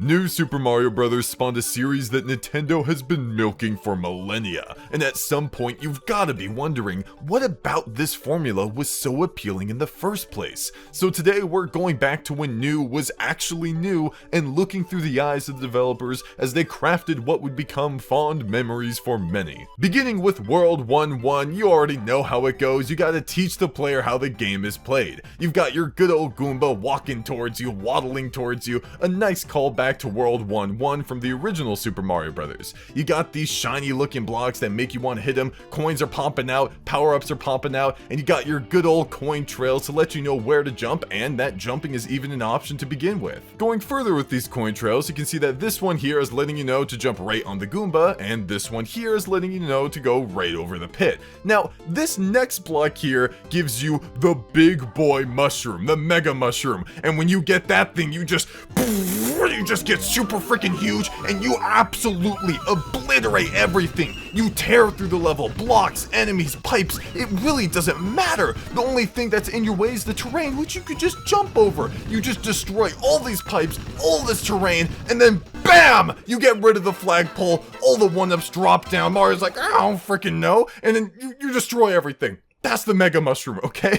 New Super Mario Bros. Spawned a series that Nintendo has been milking for millennia, and at some point you've gotta be wondering, what about this formula was so appealing in the first place? So today we're going back to when new was actually new, and looking through the eyes of the developers as they crafted what would become fond memories for many. Beginning with World 1-1, you already know how it goes. You gotta teach the player how the game is played. You've got your good old Goomba walking towards you, waddling towards you, a nice callback to World 1-1 from the original Super Mario Bros. You got these shiny looking blocks that make you want to hit them, coins are popping out, power-ups are popping out, and you got your good old coin trails to let you know where to jump, and that jumping is even an option to begin with. Going further with these coin trails, you can see that this one here is letting you know to jump right on the Goomba, and this one here is letting you know to go right over the pit. Now, this next block here gives you the big boy mushroom, the mega mushroom, and when you get that thing, you just get super freaking huge, and you absolutely obliterate everything. You tear through the level, blocks, enemies, pipes, it really doesn't matter. The only thing that's in your way is the terrain, which you could just jump over. You just destroy all these pipes, all this terrain, and then BAM! You get rid of the flagpole, all the one-ups drop down, Mario's like, I don't freaking know, and then you destroy everything. That's the Mega Mushroom, okay?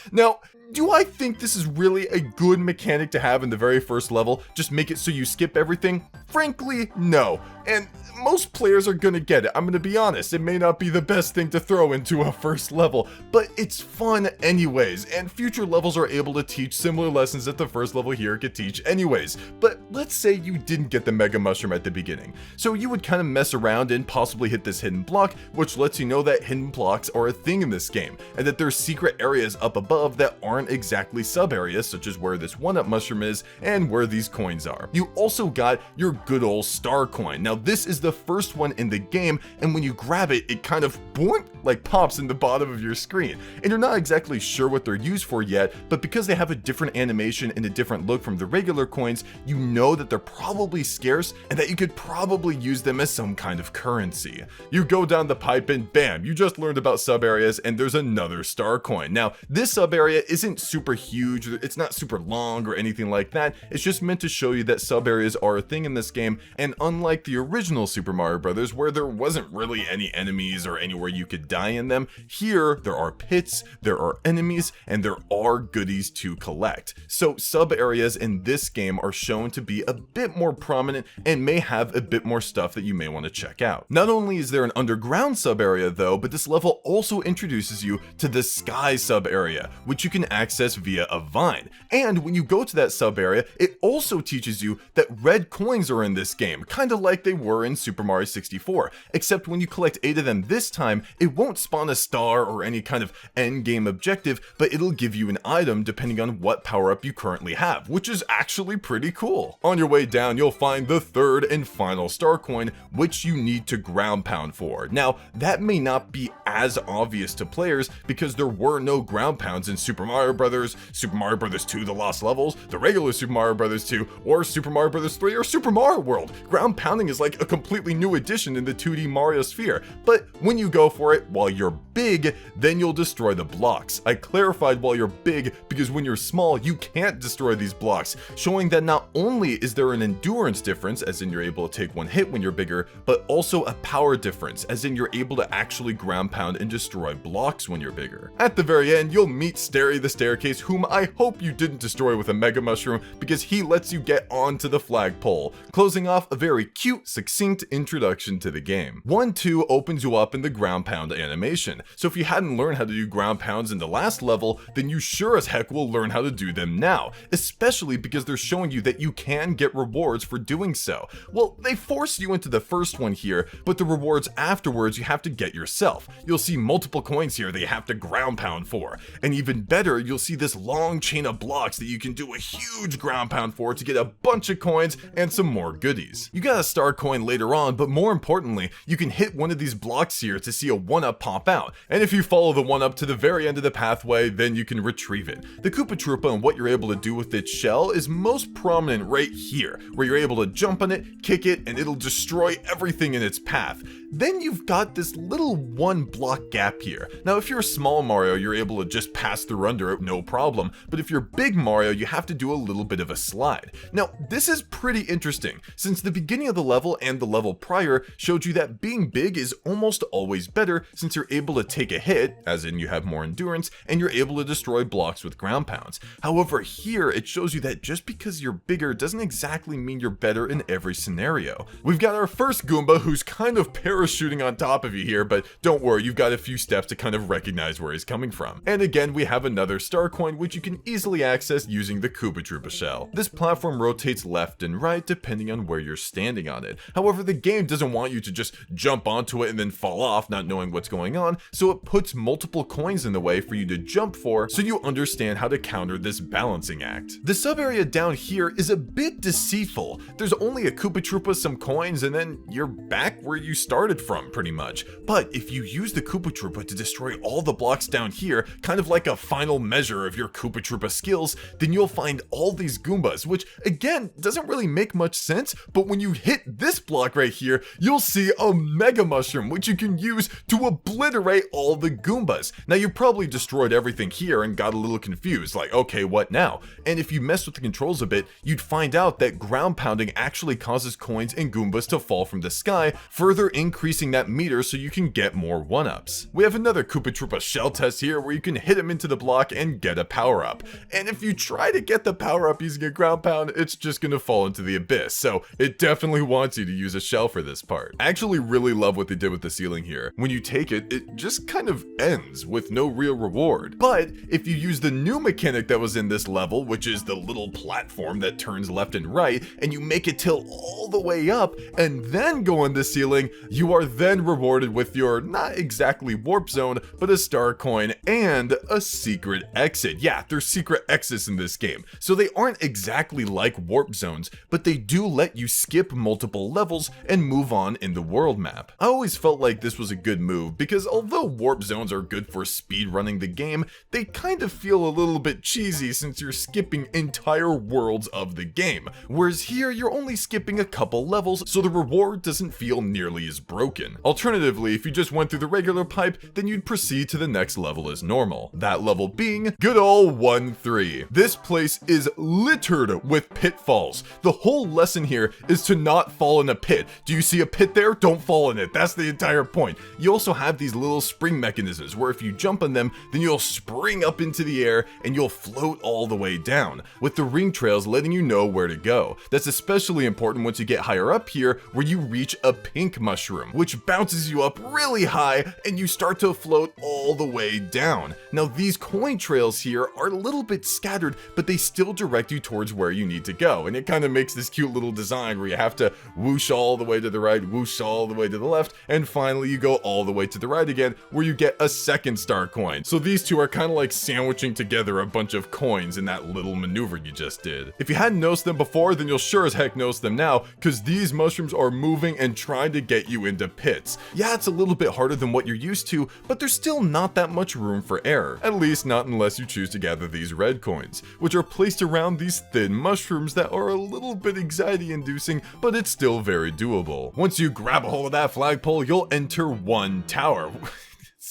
Now, do I think this is really a good mechanic to have in the very first level? Just make it so you skip everything? Frankly, no. And most players are gonna get it. I'm gonna be honest, it may not be the best thing to throw into a first level, but it's fun anyways, and future levels are able to teach similar lessons that the first level here could teach anyways. But let's say you didn't get the Mega Mushroom at the beginning. So you would kind of mess around and possibly hit this hidden block, which lets you know that hidden blocks are a thing in this game, and that there's secret areas up above that aren't exactly sub areas, such as where this 1-up mushroom is and where these coins are. You also got your good old star coin. Now this is the first one in the game, and when you grab it, it kind of boink, like pops in the bottom of your screen. And you're not exactly sure what they're used for yet, but because they have a different animation and a different look from the regular coins, you know that they're probably scarce and that you could probably use them as some kind of currency. You go down the pipe and bam, you just learned about sub areas, and there's another star coin. Now this sub area isn't super huge, it's not super long or anything like that. It's just meant to show you that sub areas are a thing in this game, and unlike the original Super Mario Bros., where there wasn't really any enemies or anywhere you could die in them, here there are pits, there are enemies, and there are goodies to collect. So sub areas in this game are shown to be a bit more prominent and may have a bit more stuff that you may want to check out. Not only is there an underground sub area though, but this level also introduces you to the sky sub area, which you can access via a vine. And when you go to that sub area, it also teaches you that red coins are in this game, kind of like they were in Super Mario 64, except when you collect 8 of them this time, it won't spawn a star or any kind of end game objective, but it'll give you an item depending on what power-up you currently have, which is actually pretty cool. On your way down, you'll find the third and final star coin, which you need to ground pound for. Now, that may not be as obvious to players because there were no ground pounds in Super Mario Bros., Super Mario Bros. 2 The Lost Levels, the regular Super Mario Bros. 2, or Super Mario Bros. 3, or Super Mario World. Ground pounding is like a completely new addition in the 2D Mario sphere, but when you go for it while you're big, then you'll destroy the blocks. I clarified while you're big because when you're small, you can't destroy these blocks, showing that not only is there an endurance difference, as in you're able to take one hit when you're bigger, but also a power difference, as in you're able to actually ground pound and destroy blocks when you're bigger. At the very end, you'll meet Starry the Staircase, whom I hope you didn't destroy with a Mega Mushroom because he lets you get onto the flagpole, closing off a very cute, succinct introduction to the game. 1-2 opens you up in the ground pound animation, so if you hadn't learned how to do ground pounds in the last level, then you sure as heck will learn how to do them now, especially because they're showing you that you can get rewards for doing so. Well, they force you into the first one here, but the rewards afterwards you have to get yourself. You'll see multiple coins here that you have to ground pound for, and even better, you'll see this long chain of blocks that you can do a huge ground pound for to get a bunch of coins and some more goodies. You got a star coin later on, but more importantly, you can hit one of these blocks here to see a 1-up pop out, and if you follow the 1-up to the very end of the pathway, then you can retrieve it. The Koopa Troopa and what you're able to do with its shell is most prominent right here, where you're able to jump on it, kick it, and it'll destroy everything in its path. then you've got this little 1-block gap here. Now if you're a small Mario, you're able to just pass through under it, no problem, but if you're big Mario, you have to do a little bit of a slide. Now this is pretty interesting, since the beginning of the level and the level prior showed you that being big is almost always better, since you're able to take a hit, as in you have more endurance, and you're able to destroy blocks with ground pounds. However, here it shows you that just because you're bigger doesn't exactly mean you're better in every scenario. We've got our first Goomba who's kind of parachuting on top of you here, but don't worry, you've got a few steps to kind of recognize where he's coming from. And again, we have another star coin which you can easily access using the Koopa Troopa shell. This platform rotates left and right depending on where you're standing on it. However, the game doesn't want you to just jump onto it and then fall off not knowing what's going on, so it puts multiple coins in the way for you to jump for so you understand how to counter this balancing act. The sub area down here is a bit deceitful. There's only a Koopa Troopa, some coins, and then you're back where you started from pretty much. But if you use the Koopa Troopa to destroy all the blocks down here, kind of like a final measure of your Koopa Troopa skills, then you'll find all these Goombas, which again doesn't really make much sense, but when you hit this block right here, you'll see a Mega Mushroom which you can use to obliterate all the Goombas. Now you probably destroyed everything here and got a little confused, like okay, what now? And if you mess with the controls a bit, you'd find out that ground pounding actually causes coins and Goombas to fall from the sky, further increasing that meter so you can get more 1-ups. We have another Koopa Troopa shell test here where you can hit him into the block and get a power up. And if you try to get the power up using a ground pound, it's just gonna fall into the abyss, so it definitely wants you to use a shell for this part. I actually really love what they did with the ceiling here. When you take it, it just kind of ends with no real reward. But if you use the new mechanic that was in this level, which is the little platform that turns left and right, and you make it tilt all the way up and then go on the ceiling, you are then rewarded with your, not exactly warp zone, but a star coin and a secret exit. Yeah, there's secret exits in this game, so they aren't exactly like warp zones, but they do let you skip multiple levels and move on in the world map. I always felt like this was a good move, because although warp zones are good for speed running the game, they kind of feel a little bit cheesy since you're skipping entire worlds of the game, whereas here you're only skipping a couple levels, so the reward doesn't feel nearly as broken. Alternatively, if you just went through the regular pipe, then you'd proceed to the next level as normal. That level being good old 1-3. This place is littered with pitfalls. The whole lesson here is to not fall in a pit. Do you see a pit there? Don't fall in it. That's the entire point. You also have these little spring mechanisms where if you jump on them, then you'll spring up into the air and you'll float all the way down, with the ring trails letting you know where to go. That's especially important once you get higher up here, where you reach a pink mushroom, which bounces you up really high and you start to float all the way down. Now these coin trails here are a little bit scattered, but they still direct you towards where you need to go, and it kind of makes this cute little design where you have to whoosh all the way to the right, whoosh all the way to the left, and finally you go all the way to the right again, where you get a second star coin. So these two are kind of like sandwiching together a bunch of coins in that little maneuver you just did. If you hadn't noticed them before, then you'll sure as heck notice them now, because these mushrooms are moving and trying to get you into pits. Yeah, it's a little bit harder than what you're used to, but there's still not that much room for error. At least not unless you choose to gather these red coins, which are placed around these thin mushrooms that are a little bit anxiety inducing, but it's still very doable. Once you grab a hold of that flagpole, you'll enter one tower.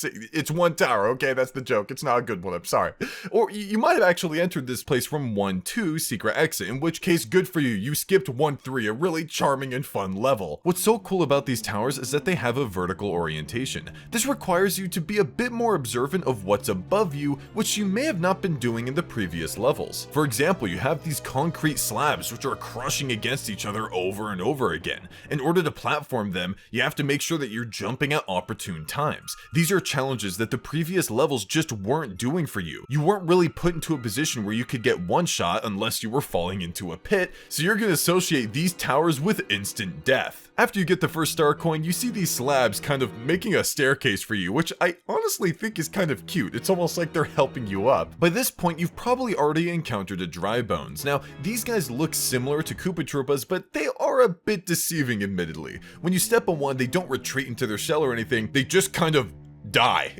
It's one tower, okay? That's the joke. It's not a good one, I'm sorry. Or you might have actually entered this place from 1-2 secret exit, in which case, good for you. You skipped 1-3, a really charming and fun level. What's so cool about these towers is that they have a vertical orientation. This requires you to be a bit more observant of what's above you, which you may have not been doing in the previous levels. For example, you have these concrete slabs which are crushing against each other over and over again. In order to platform them, you have to make sure that you're jumping at opportune times. These are challenges that the previous levels just weren't doing for you. You weren't really put into a position where you could get one shot unless you were falling into a pit, so you're going to associate these towers with instant death. After you get the first star coin, you see these slabs kind of making a staircase for you, which I honestly think is kind of cute. It's almost like they're helping you up. By this point, you've probably already encountered a dry bones. Now, these guys look similar to Koopa Troopas, but they are a bit deceiving, admittedly. When you step on one, they don't retreat into their shell or anything, they just kind of die.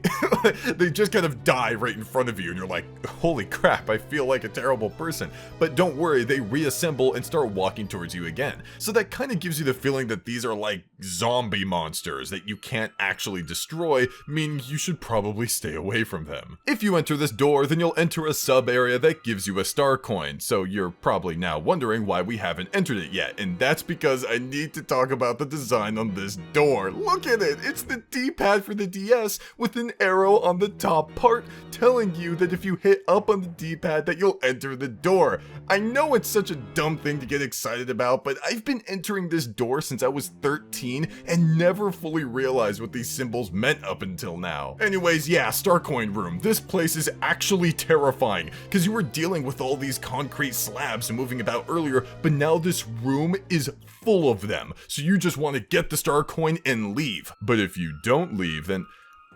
They just kind of die right in front of you, and you're like, holy crap, I feel like a terrible person. But don't worry, they reassemble and start walking towards you again. So that kind of gives you the feeling that these are like zombie monsters that you can't actually destroy, meaning you should probably stay away from them. If you enter this door, then you'll enter a sub area that gives you a star coin. So you're probably now wondering why we haven't entered it yet, and that's because I need to talk about the design on this door. Look at it! It's the D-pad for the DS with an arrow on the top part telling you that if you hit up on the D-pad that you'll enter the door. I know it's such a dumb thing to get excited about, but I've been entering this door since I was 13 and never fully realized what these symbols meant up until now. Anyways, yeah, Starcoin Room. This place is actually terrifying because you were dealing with all these concrete slabs moving about earlier, but now this room is full of them. So you just want to get the star coin and leave. But if you don't leave, then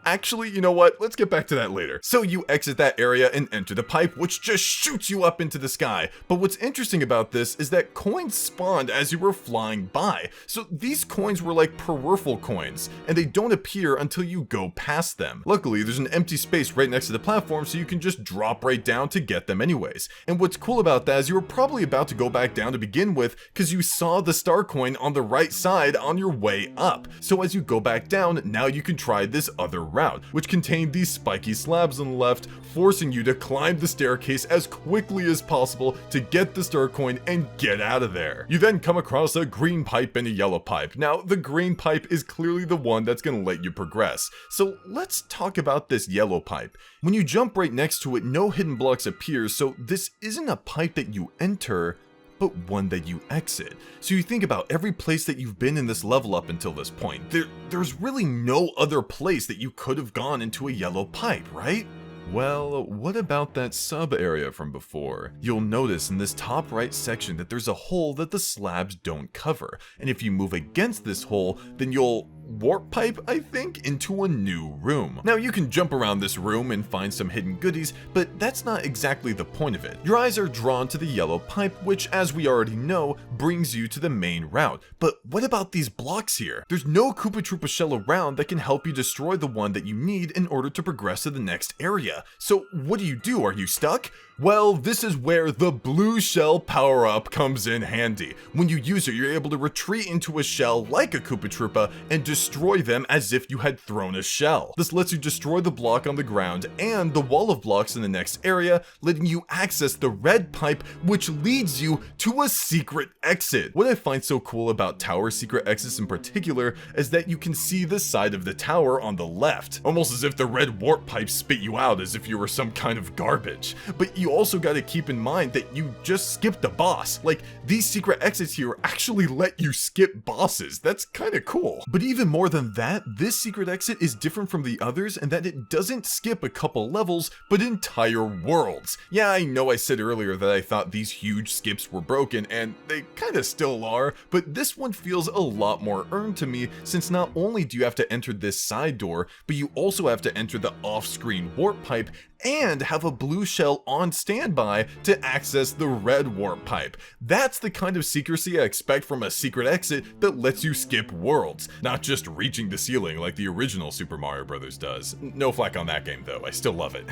actually, you know what? Let's get back to that later. So you exit that area and enter the pipe, which just shoots you up into the sky. But what's interesting about this is that coins spawned as you were flying by. So these coins were like peripheral coins, and they don't appear until you go past them. Luckily, there's an empty space right next to the platform, so you can just drop right down to get them anyways. And what's cool about that is you were probably about to go back down to begin with, because you saw the star coin on the right side on your way up. So as you go back down, now you can try this other route, which contained these spiky slabs on the left, forcing you to climb the staircase as quickly as possible to get the star coin and get out of there. You then come across a green pipe and a yellow pipe. Now, the green pipe is clearly the one that's going to let you progress. So let's talk about this yellow pipe. When you jump right next to it, no hidden blocks appear, so this isn't a pipe that you enter, but one that you exit. So you think about every place that you've been in this level up until this point. There's really no other place that you could have gone into a yellow pipe, right? Well, what about that sub area from before? You'll notice in this top right section that there's a hole that the slabs don't cover, and if you move against this hole, then you'll warp pipe, I think, into a new room. Now you can jump around this room and find some hidden goodies, but that's not exactly the point of it. Your eyes are drawn to the yellow pipe, which, as we already know, brings you to the main route. But what about these blocks here? There's no Koopa Troopa shell around that can help you destroy the one that you need in order to progress to the next area. So what do? Are you stuck? Well, this is where the blue shell power-up comes in handy. When you use it, you're able to retreat into a shell like a Koopa Troopa and destroy them as if you had thrown a shell. This lets you destroy the block on the ground and the wall of blocks in the next area, letting you access the red pipe, which leads you to a secret exit. What I find so cool about tower secret exits in particular is that you can see the side of the tower on the left, almost as if the red warp pipe spit you out as if you were some kind of garbage. But you also got to keep in mind that you just skipped a boss. Like, these secret exits here actually let you skip bosses. That's kind of cool. But even more than that, this secret exit is different from the others in that it doesn't skip a couple levels, but entire worlds. Yeah, I know I said earlier that I thought these huge skips were broken, and they kind of still are, but this one feels a lot more earned to me, since not only do you have to enter this side door, but you also have to enter the off-screen warp pipe and have a blue shell on standby to access the red warp pipe. That's the kind of secrecy I expect from a secret exit that lets you skip worlds, not just reaching the ceiling like the original Super Mario Bros. Does. No flack on that game though, I still love it.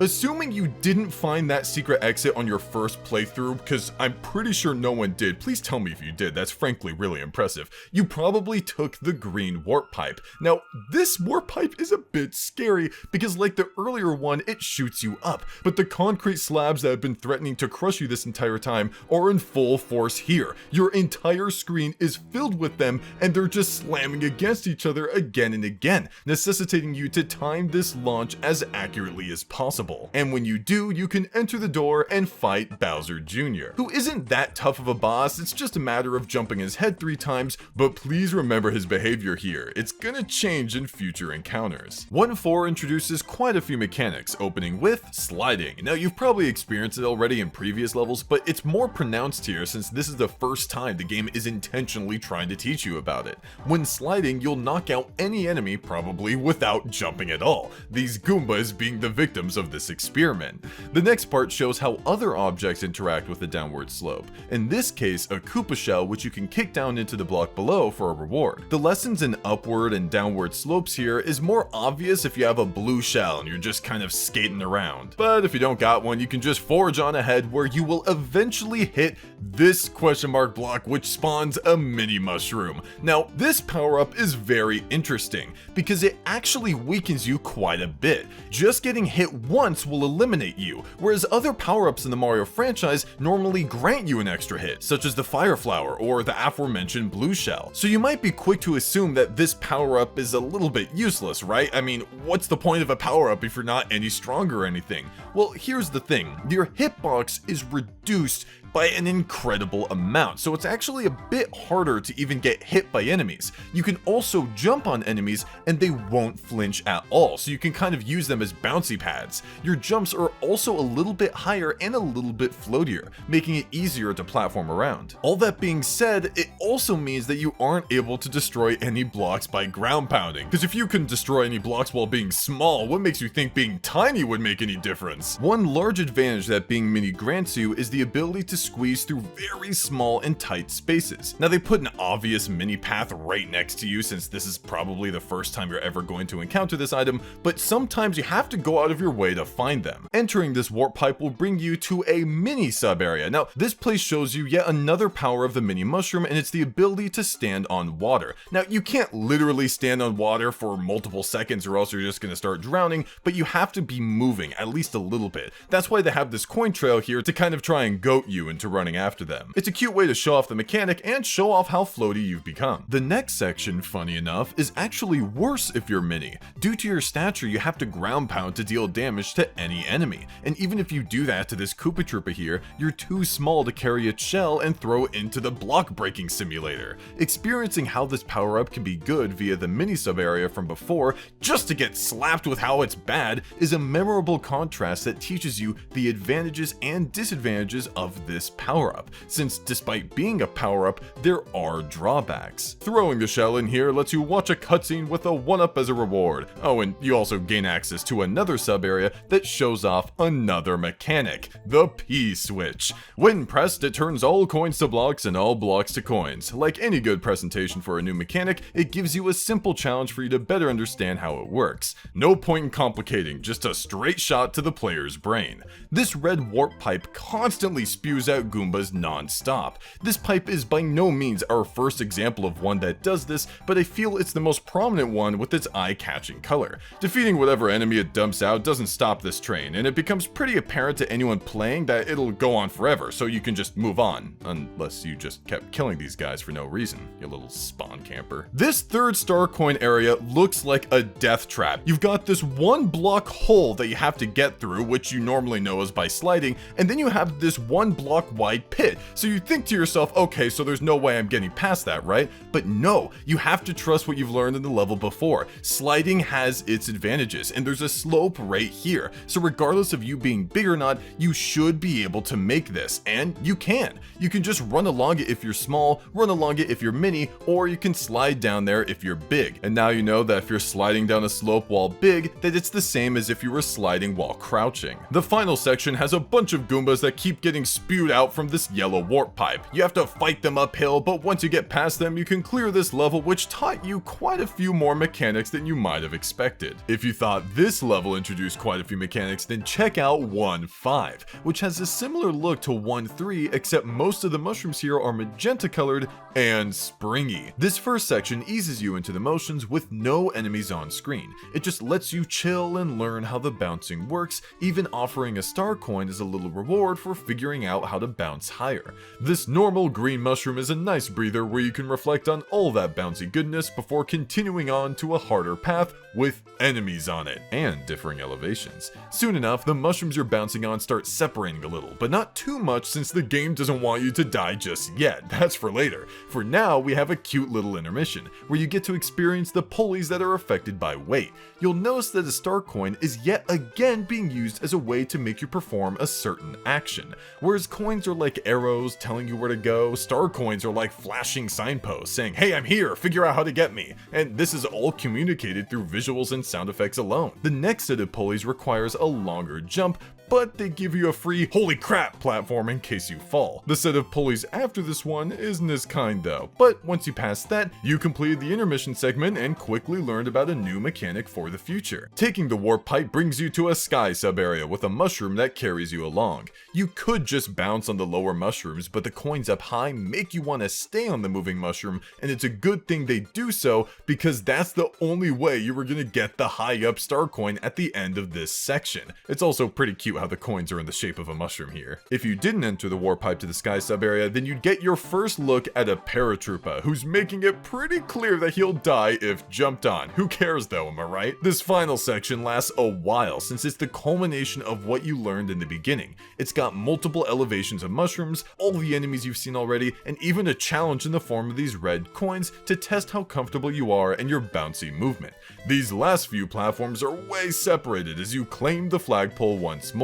Assuming you didn't find that secret exit on your first playthrough, because I'm pretty sure no one did, please tell me if you did, that's frankly really impressive, you probably took the green warp pipe. Now, this warp pipe is a bit scary, because like the earlier one, it shoots you up, but the concrete slabs that have been threatening to crush you this entire time are in full force here. Your entire screen is filled with them, and they're just slamming against each other again and again, necessitating you to time this launch as accurately as possible. And when you do, you can enter the door and fight Bowser Jr., who isn't that tough of a boss. It's just a matter of jumping his head 3 times, but please remember his behavior here. It's gonna change in future encounters. 1.4 introduces quite a few mechanics, opening with sliding. Now, you've probably experienced it already in previous levels, but it's more pronounced here since this is the first time the game is intentionally trying to teach you about it. When sliding, you'll knock out any enemy probably without jumping at all, these Goombas being the victims of this experiment. The next part shows how other objects interact with the downward slope, in this case a Koopa shell which you can kick down into the block below for a reward. The lessons in upward and downward slopes here is more obvious if you have a blue shell and you're just kind of skating around. But if you don't got one, you can just forge on ahead where you will eventually hit this question mark block which spawns a mini mushroom. Now this power up is very interesting because it actually weakens you quite a bit. Just getting hit once will eliminate you, whereas other power ups in the Mario franchise normally grant you an extra hit, such as the Fire Flower or the aforementioned blue shell. So you might be quick to assume that this power up is a little bit useless, right? I mean, what's the point of a power up if you're not any stronger or anything? Well, here's the thing, your hitbox is reduced by an incredible amount, so it's actually a bit harder to even get hit by enemies. You can also jump on enemies and they won't flinch at all, so you can kind of use them as bouncy pads. Your jumps are also a little bit higher and a little bit floatier, making it easier to platform around. All that being said, it also means that you aren't able to destroy any blocks by ground pounding, because if you couldn't destroy any blocks while being small, what makes you think being tiny would make any difference? One large advantage that being mini grants you is the ability to squeeze through very small and tight spaces. Now they put an obvious mini path right next to you since this is probably the first time you're ever going to encounter this item, but sometimes you have to go out of your way to find them. Entering this warp pipe will bring you to a mini sub area. Now this place shows you yet another power of the mini mushroom, and it's the ability to stand on water. Now you can't literally stand on water for multiple seconds or else you're just going to start drowning, but you have to be moving at least a little bit. That's why they have this coin trail here to kind of try and goat you into running after them. It's a cute way to show off the mechanic and show off how floaty you've become. The next section, funny enough, is actually worse if you're mini. Due to your stature, you have to ground pound to deal damage to any enemy, and even if you do that to this Koopa Troopa here, you're too small to carry its shell and throw it into the block breaking simulator. Experiencing how this power up can be good via the mini sub area from before, just to get slapped with how it's bad, is a memorable contrast that teaches you the advantages and disadvantages of this power up, since despite being a power up, there are drawbacks. Throwing the shell in here lets you watch a cutscene with a 1-up as a reward. Oh, and you also gain access to another sub area that shows off another mechanic, the P switch. When pressed, it turns all coins to blocks and all blocks to coins. Like any good presentation for a new mechanic, it gives you a simple challenge for you to better understand how it works. No point in complicating, just a straight shot to the player's brain. This red warp pipe constantly spews out Goombas non-stop. This pipe is by no means our first example of one that does this, but I feel it's the most prominent one with its eye-catching color. Defeating whatever enemy it dumps out doesn't stop this train, and it becomes pretty apparent to anyone playing that it'll go on forever, so you can just move on, unless you just kept killing these guys for no reason, you little spawn camper. This third star coin area looks like a death trap. You've got this one block hole that you have to get through, which you normally know is by sliding, and then you have this one block wide pit. So you think to yourself, okay, so there's no way I'm getting past that, right? But no, you have to trust what you've learned in the level before. Sliding has its advantages, and there's a slope right here. So regardless of you being big or not, you should be able to make this, and you can. You can just run along it if you're small, run along it if you're mini, or you can slide down there if you're big. And now you know that if you're sliding down a slope while big, that it's the same as if you were sliding while crouching. The final section has a bunch of Goombas that keep getting spewed out from this yellow warp pipe. You have to fight them uphill, but once you get past them, you can clear this level, which taught you quite a few more mechanics than you might have expected. If you thought this level introduced quite a few mechanics, then check out 1-5, which has a similar look to 1-3, except most of the mushrooms here are magenta colored and springy. This first section eases you into the motions with no enemies on screen. It just lets you chill and learn how the bouncing works, even offering a star coin as a little reward for figuring out how to bounce higher. This normal green mushroom is a nice breather where you can reflect on all that bouncy goodness before continuing on to a harder path with enemies on it and differing elevations. Soon enough, the mushrooms you're bouncing on start separating a little, but not too much since the game doesn't want you to die just yet. That's for later. For now, we have a cute little intermission where you get to experience the pulleys that are affected by weight. You'll notice that a star coin is yet again being used as a way to make you perform a certain action. Whereas coins coins are like arrows telling you where to go, star coins are like flashing signposts saying, hey, I'm here, figure out how to get me. And this is all communicated through visuals and sound effects alone. The next set of pulleys requires a longer jump, but they give you a free holy crap platform in case you fall. The set of pulleys after this one isn't as kind though, but once you pass that, you completed the intermission segment and quickly learned about a new mechanic for the future. Taking the warp pipe brings you to a sky sub-area with a mushroom that carries you along. You could just bounce on the lower mushrooms, but the coins up high make you want to stay on the moving mushroom, and it's a good thing they do so because that's the only way you were gonna get the high up star coin at the end of this section. It's also pretty cute how the coins are in the shape of a mushroom here. If you didn't enter the warp pipe to the sky sub area, then you'd get your first look at a paratrooper who's making it pretty clear that he'll die if jumped on. Who cares though, am I right? This final section lasts a while since it's the culmination of what you learned in the beginning. It's got multiple elevations of mushrooms, all the enemies you've seen already, and even a challenge in the form of these red coins to test how comfortable you are and your bouncy movement. These last few platforms are way separated as you claim the flagpole once more.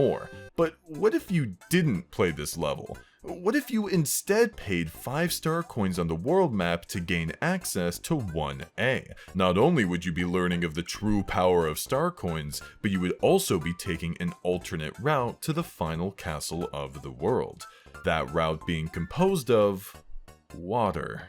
But what if you didn't play this level? What if you instead paid 5-star coins on the world map to gain access to 1A? Not only would you be learning of the true power of star coins, but you would also be taking an alternate route to the final castle of the world. That route being composed of water.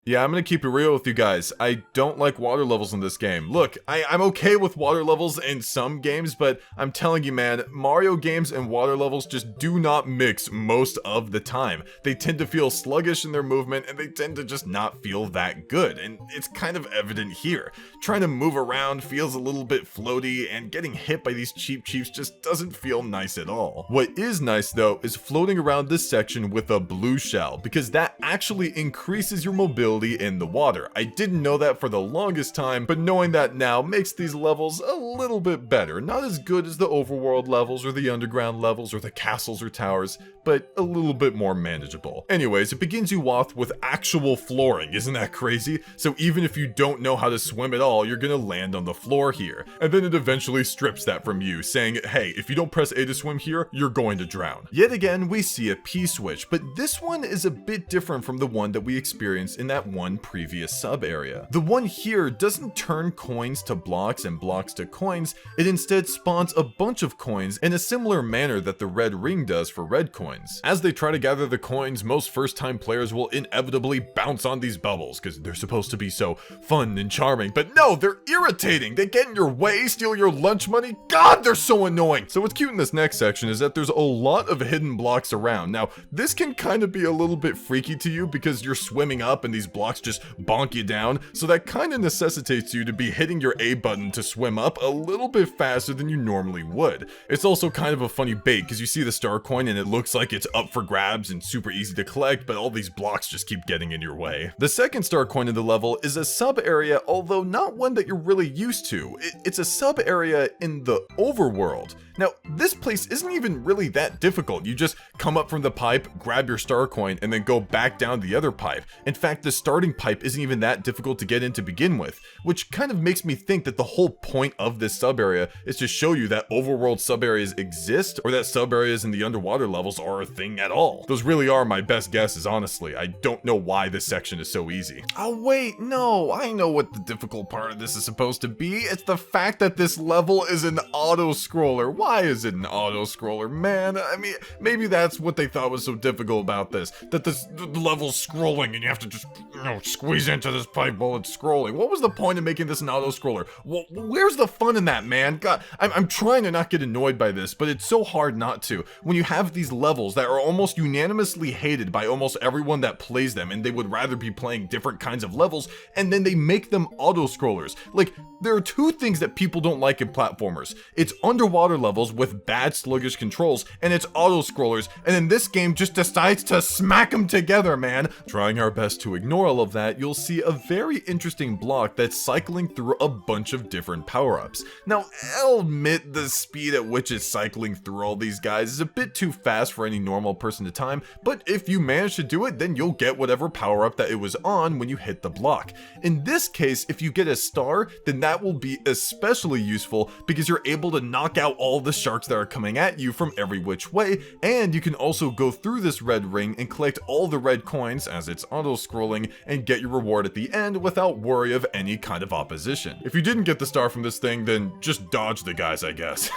Yeah, I'm gonna keep it real with you guys. I don't like water levels in this game. Look, I'm okay with water levels in some games, but I'm telling you, man, Mario games and water levels just do not mix most of the time. They tend to feel sluggish in their movement, and they tend to just not feel that good, and it's kind of evident here. Trying to move around feels a little bit floaty, and getting hit by these cheap chiefs just doesn't feel nice at all. What is nice, though, is floating around this section with a blue shell, because that actually increases your mobility in the water. I didn't know that for the longest time, but knowing that now makes these levels a little bit better. Not as good as the overworld levels or the underground levels or the castles or towers, but a little bit more manageable. Anyways, it begins you off with actual flooring, isn't that crazy? So even if you don't know how to swim at all, you're gonna land on the floor here. And then it eventually strips that from you, saying, hey, if you don't press A to swim here, you're going to drown. Yet again, we see a P-switch, but this one is a bit different from the one that we experienced in that one previous sub area. The one here doesn't turn coins to blocks and blocks to coins, it instead spawns a bunch of coins in a similar manner that the red ring does for red coins. As they try to gather the coins, most first-time players will inevitably bounce on these bubbles because they're supposed to be so fun and charming, but no, they're irritating. They get in your way, steal your lunch money. God, they're so annoying. So what's cute in this next section is that there's a lot of hidden blocks around. Now, this can kind of be a little bit freaky to you because you're swimming up and these blocks just bonk you down, so that kind of necessitates you to be hitting your A button to swim up a little bit faster than you normally would. It's also kind of a funny bait because you see the star coin and it looks like it's up for grabs and super easy to collect, but all these blocks just keep getting in your way. The second star coin in the level is a sub area, although not one that you're really used to. It's a sub area in the overworld. Now, this place isn't even really that difficult. You just come up from the pipe, grab your star coin, and then go back down the other pipe. In fact, the starting pipe isn't even that difficult to get in to begin with, which kind of makes me think that the whole point of this sub area is to show you that overworld sub areas exist, or that sub areas in the underwater levels are a thing at all. Those really are my best guesses, honestly. I don't know why this section is so easy. Oh wait, no, I know what the difficult part of this is supposed to be. It's the fact that this level is an auto-scroller. Why is it an auto-scroller, man? I mean, maybe that's what they thought was so difficult about this, that the level's scrolling and you have to just, squeeze into this pipe while it's scrolling. What was the point of making this an auto-scroller? Well, where's the fun in that, man? God, I'm trying to not get annoyed by this, but it's so hard not to. When you have these levels that are almost unanimously hated by almost everyone that plays them, and they would rather be playing different kinds of levels, and then they make them auto-scrollers. Like, there are two things that people don't like in platformers. It's underwater levels with bad sluggish controls, and it's auto-scrollers, and then this game just decides to smack them together, man. Trying our best to ignore all of that, you'll see a very interesting block that's cycling through a bunch of different power-ups. Now, I'll admit the speed at which it's cycling through all these guys is a bit too fast for any normal person to time, but if you manage to do it, then you'll get whatever power-up that it was on when you hit the block. In this case, if you get a star, then that will be especially useful because you're able to knock out all the sharks that are coming at you from every which way, and you can also go through this red ring and collect all the red coins as it's auto-scrolling and get your reward at the end without worry of any kind of opposition. If you didn't get the star from this thing, then just dodge the guys, I guess.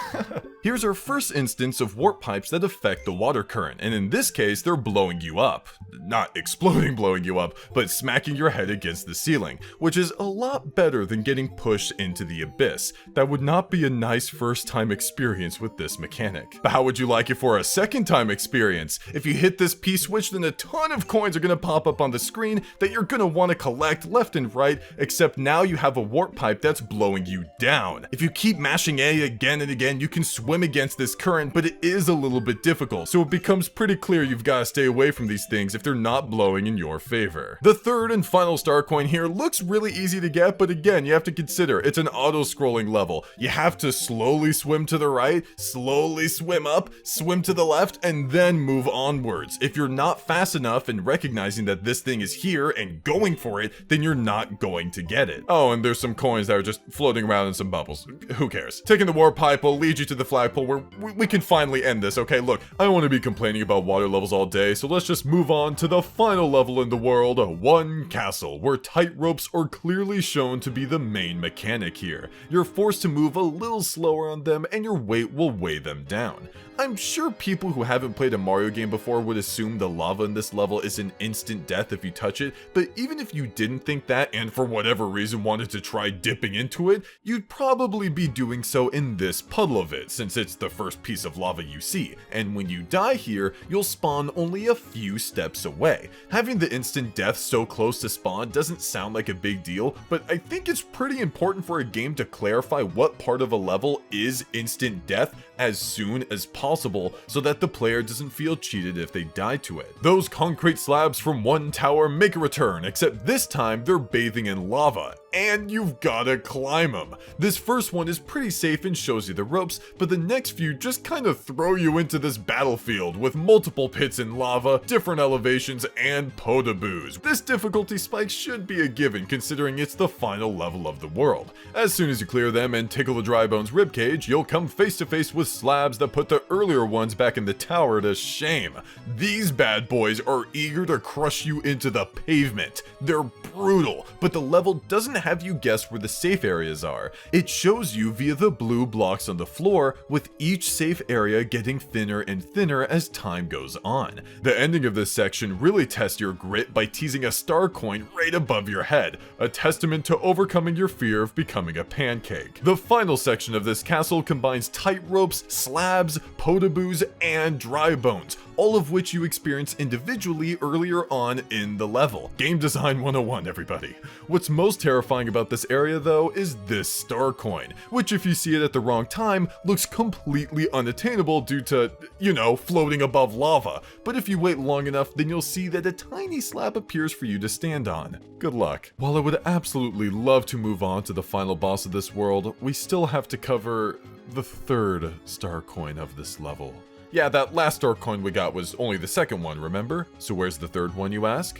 Here's our first instance of warp pipes that affect the water current, and in this case, they're blowing you up. Not exploding blowing you up, but smacking your head against the ceiling, which is a lot better than getting pushed into the abyss. That would not be a nice first time experience with this mechanic. But how would you like it for a second time experience? If you hit this P-switch, then a ton of coins are gonna pop up on the screen that you're gonna want to collect left and right, except now you have a warp pipe that's blowing you down. If you keep mashing A again and again, you can swim against this current, but it is a little bit difficult, so it becomes pretty clear you've got to stay away from these things if they're not blowing in your favor. The third and final star coin here looks really easy to get, but again, you have to consider it's an auto-scrolling level. You have to slowly swim to the right, slowly swim up, swim to the left, and then move onwards. If you're not fast enough in recognizing that this thing is here and going for it, then you're not going to get it. Oh, and there's some coins that are just floating around in some bubbles. Who cares? Taking the warp pipe will lead you to the flagpole where we can finally end this, okay? Look, I don't want to be complaining about water levels all day, so let's just move on to the final level in the world, One Castle, where tight ropes are clearly shown to be the main mechanic here. You're forced to move a little slower on them, and your weight will weigh them down. I'm sure people who haven't played a Mario game before would assume the lava in this level is an instant death if you touch it, but even if you didn't think that and for whatever reason wanted to try dipping into it, you'd probably be doing so in this puddle of it, since it's the first piece of lava you see, and when you die here, you'll spawn only a few steps away. Having the instant death so close to spawn doesn't sound like a big deal, but I think it's pretty important for a game to clarify what part of a level is instant death as soon as possible so that the player doesn't feel cheated if they die to it. Those concrete slabs from one tower make a return, except this time they're bathing in lava, and you've gotta climb them. This first one is pretty safe and shows you the ropes, but the next few just kind of throw you into this battlefield with multiple pits in lava, different elevations, and potaboos. This difficulty spike should be a given considering it's the final level of the world. As soon as you clear them and tickle the dry bones ribcage, you'll come face to face with slabs that put the earlier ones back in the tower to shame. These bad boys are eager to crush you into the pavement. They're brutal, but the level doesn't have you guess where the safe areas are. It shows you via the blue blocks on the floor, with each safe area getting thinner and thinner as time goes on. The ending of this section really tests your grit by teasing a star coin right above your head, a testament to overcoming your fear of becoming a pancake. The final section of this castle combines tight ropes, slabs, potaboos, and dry bones, all of which you experience individually earlier on in the level. Game Design 101, everybody. What's most terrifying about this area though is this star coin, which if you see it at the wrong time, looks completely unattainable due to, you know, floating above lava. But if you wait long enough, then you'll see that a tiny slab appears for you to stand on. Good luck. While I would absolutely love to move on to the final boss of this world, we still have to cover the third star coin of this level. Yeah, that last star coin we got was only the second one, remember? So where's the third one, you ask?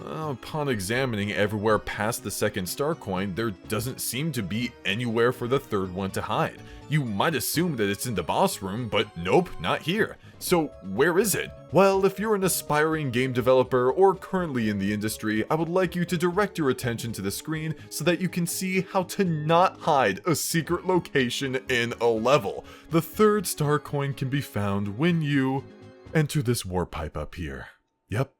Upon examining everywhere past the second star coin, there doesn't seem to be anywhere for the third one to hide. You might assume that it's in the boss room, but nope, not here. So where is it? Well, if you're an aspiring game developer or currently in the industry, I would like you to direct your attention to the screen so that you can see how to not hide a secret location in a level. The third star coin can be found when you enter this warp pipe up here. Yep.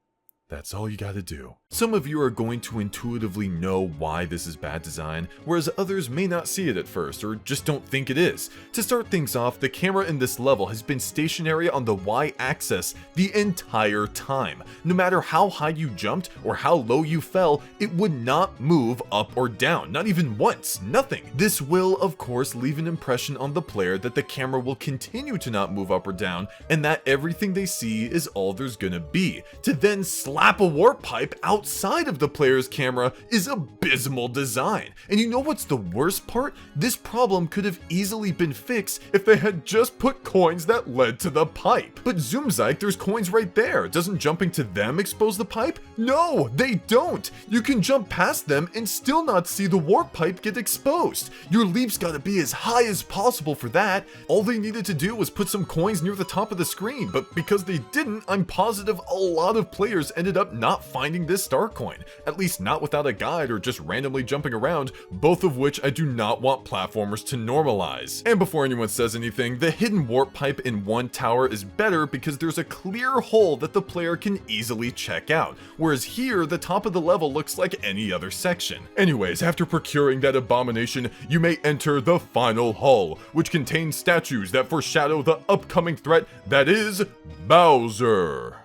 That's all you gotta do. Some of you are going to intuitively know why this is bad design, whereas others may not see it at first, or just don't think it is. To start things off, the camera in this level has been stationary on the Y-axis the entire time. No matter how high you jumped, or how low you fell, it would not move up or down, not even once, nothing. This will, of course, leave an impression on the player that the camera will continue to not move up or down, and that everything they see is all there's gonna be, to then slap a warp pipe out outside of the player's camera is abysmal design. And you know what's the worst part? This problem could have easily been fixed if they had just put coins that led to the pipe. But ZoomZike, there's coins right there. Doesn't jumping to them expose the pipe? No, they don't. You can jump past them and still not see the warp pipe get exposed. Your leap's gotta be as high as possible for that. All they needed to do was put some coins near the top of the screen, but because they didn't, I'm positive a lot of players ended up not finding this star coin, at least not without a guide or just randomly jumping around, both of which I do not want platformers to normalize. And before anyone says anything, the hidden warp pipe in one tower is better because there's a clear hole that the player can easily check out, whereas here the top of the level looks like any other section. Anyways, after procuring that abomination, you may enter the final hall, which contains statues that foreshadow the upcoming threat that is Bowser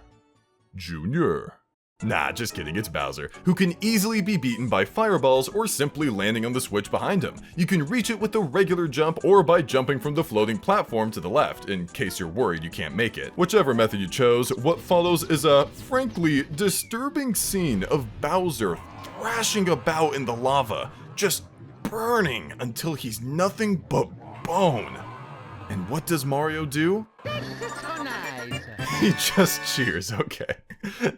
Jr. Nah, just kidding, it's Bowser, who can easily be beaten by fireballs or simply landing on the switch behind him. You can reach it with a regular jump or by jumping from the floating platform to the left, in case you're worried you can't make it. Whichever method you chose, what follows is a, frankly, disturbing scene of Bowser thrashing about in the lava, just burning until he's nothing but bone. And what does Mario do? He just cheers, okay.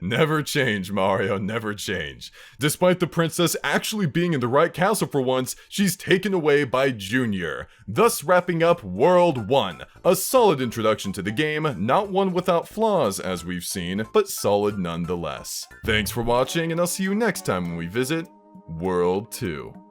Never change, Mario, never change. Despite the princess actually being in the right castle for once, she's taken away by Junior, thus wrapping up World 1. A solid introduction to the game, not one without flaws as we've seen, but solid nonetheless. Thanks for watching, and I'll see you next time when we visit World 2.